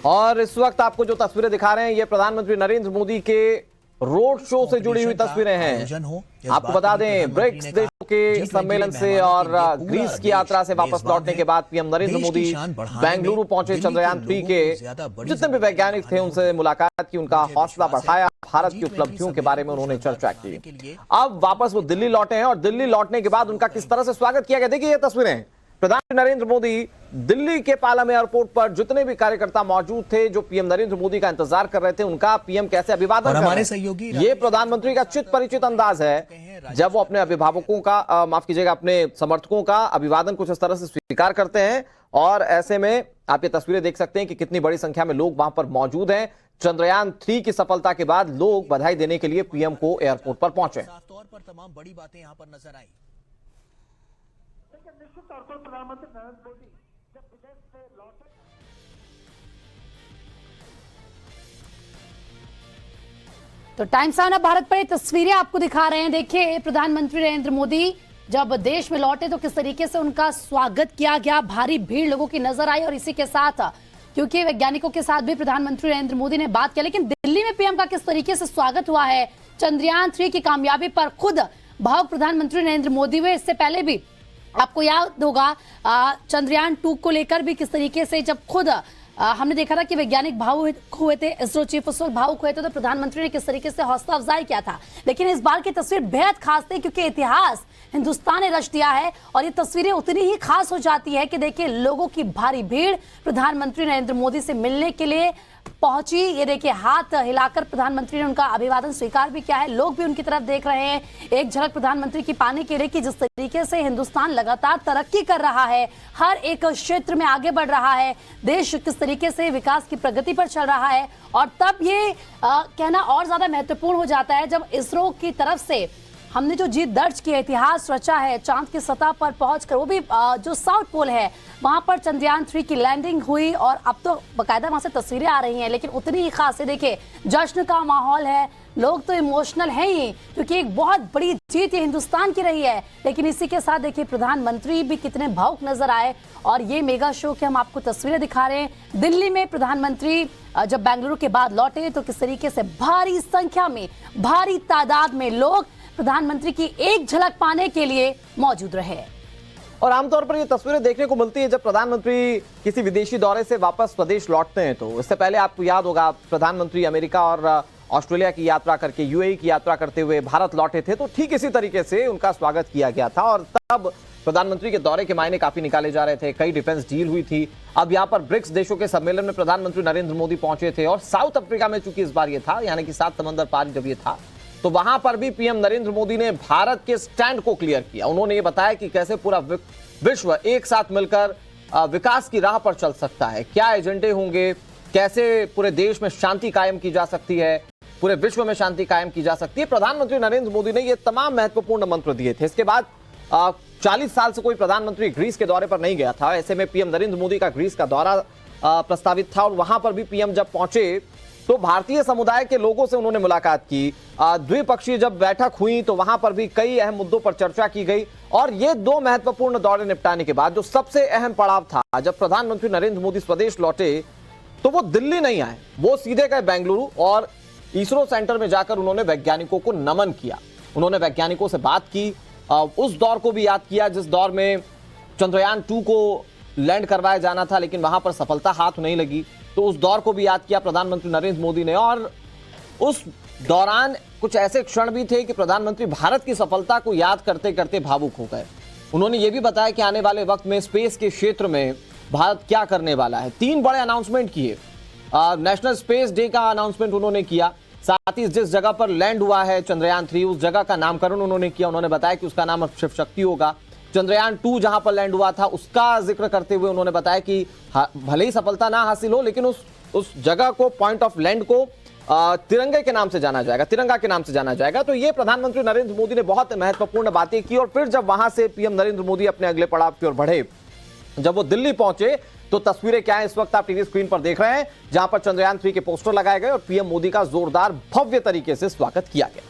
और इस वक्त आपको जो तस्वीरें दिखा रहे हैं ये प्रधानमंत्री नरेंद्र मोदी के रोड शो से जुड़ी हुई तस्वीरें हैं। आपको बता दें, ब्रिक्स देशों के सम्मेलन से और ग्रीस की यात्रा से वापस लौटने के बाद पीएम नरेंद्र मोदी बेंगलुरु पहुंचे। चंद्रयान-3 के जितने भी वैज्ञानिक थे उनसे मुलाकात की, उनका हौसला बढ़ाया, भारत की उपलब्धियों के बारे में उन्होंने चर्चा की। अब वापस वो दिल्ली लौटे हैं और दिल्ली लौटने के बाद उनका किस तरह से स्वागत किया गया, देखिए ये तस्वीरें। प्रधानमंत्री नरेंद्र मोदी दिल्ली के पालम एयरपोर्ट पर जितने भी कार्यकर्ता मौजूद थे जो पीएम नरेंद्र मोदी का इंतजार कर रहे थे, उनका पीएम कैसे अभिवादन कर रहे हैं। ये प्रधानमंत्री का चित परिचित अंदाज है जब वो अपने अभिभावकों का माफ कीजिएगा अपने समर्थकों का अभिवादन कुछ इस तरह से स्वीकार करते हैं। और ऐसे में आप ये तस्वीरें देख सकते हैं कि कितनी बड़ी संख्या में लोग वहां पर मौजूद हैं। चंद्रयान-3 की सफलता के बाद लोग बधाई देने के लिए पीएम को एयरपोर्ट पर पहुंचे। तमाम बड़ी बातें यहां पर नजर आई। निश्चित तौर पर प्रधानमंत्री नरेंद्र मोदी जब विदेश से लौटे तो टाइम्स ऑफ भारत पर ये तस्वीरें आपको दिखा रहे हैं। देखिए प्रधानमंत्री नरेंद्र मोदी जब देश में लौटे तो किस तरीके से उनका स्वागत किया गया, भारी भीड़ लोगों की नजर आई। और इसी के साथ क्योंकि वैज्ञानिकों के साथ भी प्रधानमंत्री नरेंद्र मोदी ने बात की, लेकिन दिल्ली में पीएम का किस तरीके से स्वागत हुआ है। चंद्रयान-3 की कामयाबी पर खुद भावुक प्रधानमंत्री नरेंद्र मोदी हुए। इससे पहले भी आपको याद होगा चंद्रयान-2 को लेकर भी किस तरीके से जब खुद हमने देखा था कि वैज्ञानिक भावुक हुए थे, इसरो चीफ उस वक्त भावुक हुए थे, तो प्रधानमंत्री ने किस तरीके से हौसला अफजाई किया था। लेकिन इस बार की तस्वीर बेहद खास थी क्योंकि इतिहास हिंदुस्तान ने रच दिया है और ये तस्वीरें उतनी ही खास हो जाती है कि देखिए लोगों की भारी भीड़ प्रधानमंत्री नरेंद्र मोदी से मिलने के लिए पहुंची। ये देखिए हाथ हिलाकर प्रधानमंत्री ने उनका अभिवादन स्वीकार भी किया है, लोग भी उनकी तरफ देख रहे हैं। एक झलक प्रधानमंत्री की पाने के लिए कि जिस तरीके से हिंदुस्तान लगातार तरक्की कर रहा है, हर एक क्षेत्र में आगे बढ़ रहा है, देश किस तरीके से विकास की प्रगति पर चल रहा है। और तब ये कहना और ज्यादा महत्वपूर्ण हो जाता है जब इसरो की तरफ से हमने जो जीत दर्ज की, इतिहास रचा है, चांद की सतह पर पहुंचकर, वो भी जो साउथ पोल है वहां पर चंद्रयान-3 की लैंडिंग हुई। और अब तो बकायदा वहां से तस्वीरें आ रही हैं, लेकिन उतनी ही खास है। देखिए जश्न का माहौल है, लोग तो इमोशनल हैं ही क्योंकि एक बहुत बड़ी जीत ये हिंदुस्तान की रही है। लेकिन इसी के साथ देखिए प्रधानमंत्री भी कितने भावुक नजर आए। और ये मेगा शो की हम आपको तस्वीरें दिखा रहे हैं। दिल्ली में प्रधानमंत्री जब बेंगलुरु के बाद लौटे तो किस तरीके से भारी संख्या में, भारी तादाद में लोग प्रधानमंत्री की एक झलक पाने के लिए मौजूद रहे। और आमतौर पर ये तस्वीरें देखने को मिलती है जब प्रधानमंत्री किसी विदेशी दौरे से वापस स्वदेश लौटते हैं। तो इससे पहले आपको याद होगा प्रधानमंत्री अमेरिका और ऑस्ट्रेलिया की यात्रा करके, यूएई की यात्रा करते हुए भारत लौटे थे, तो ठीक इसी तरीके से उनका स्वागत किया गया था। और तब प्रधानमंत्री के दौरे के मायने काफी निकाले जा रहे थे, कई डिफेंस डील हुई थी। अब यहाँ पर ब्रिक्स देशों के सम्मेलन में प्रधानमंत्री नरेंद्र मोदी पहुंचे थे और साउथ अफ्रीका में चूंकि इस बार ये था, यानी कि 7 समंदर पार जब ये था, तो वहां पर भी पीएम नरेंद्र मोदी ने भारत के स्टैंड को क्लियर किया। उन्होंने ये बताया कि कैसे पूरा विश्व एक साथ मिलकर विकास की राह पर चल सकता है, क्या एजेंडे होंगे, कैसे पूरे देश में शांति कायम की जा सकती है, पूरे विश्व में शांति कायम की जा सकती है। प्रधानमंत्री नरेंद्र मोदी ने ये तमाम महत्वपूर्ण मंत्र दिए थे। इसके बाद 40 साल से कोई प्रधानमंत्री ग्रीस के दौरे पर नहीं गया था। ऐसे में पीएम नरेंद्र मोदी का ग्रीस का दौरा प्रस्तावित था और वहां पर भी पीएम जब पहुंचे तो भारतीय समुदाय के लोगों से उन्होंने मुलाकात की। द्विपक्षीय जब बैठक हुई तो वहां पर भी कई अहम मुद्दों पर चर्चा की गई। और ये 2 महत्वपूर्ण दौरे निपटाने के बाद जो सबसे अहम पड़ाव था, जब प्रधानमंत्री नरेंद्र मोदी स्वदेश लौटे तो वो दिल्ली नहीं आए, वो सीधे गए बेंगलुरु और इसरो सेंटर में जाकर उन्होंने वैज्ञानिकों को नमन किया। उन्होंने वैज्ञानिकों से बात की, उस दौर को भी याद किया जिस दौर में चंद्रयान-2 को लैंड करवाया जाना था लेकिन वहां पर सफलता हाथ नहीं लगी, तो उस दौर को भी याद किया प्रधानमंत्री नरेंद्र मोदी ने। और उस दौरान कुछ ऐसे क्षण भी थे कि प्रधानमंत्री भारत की सफलता को याद करते करते भावुक हो गए। उन्होंने ये भी बताया कि आने वाले वक्त में स्पेस के क्षेत्र में भारत क्या करने वाला है। 3 बड़े अनाउंसमेंट किए। नेशनल स्पेस डे का अनाउंसमेंट उन्होंने किया, साथ ही जिस जगह पर लैंड हुआ है चंद्रयान-3 उस जगह का नामकरण उन्होंने किया। उन्होंने बताया कि उसका नाम शिव शक्ति होगा। चंद्रयान-2 जहां पर लैंड हुआ था उसका जिक्र करते हुए उन्होंने बताया कि भले ही सफलता ना हासिल हो लेकिन उस जगह को, पॉइंट ऑफ लैंड को तिरंगे के नाम से जाना जाएगा, तिरंगा के नाम से जाना जाएगा। तो ये प्रधानमंत्री नरेंद्र मोदी ने बहुत महत्वपूर्ण बातें की। और फिर जब वहां से पीएम नरेंद्र मोदी अपने अगले पड़ाव की ओर बढ़े, जब वो दिल्ली पहुंचे तो तस्वीरें क्या है इस वक्त आप टीवी स्क्रीन पर देख रहे हैं, जहां पर चंद्रयान-3 के पोस्टर लगाए गए और पीएम मोदी का जोरदार भव्य तरीके से स्वागत किया गया।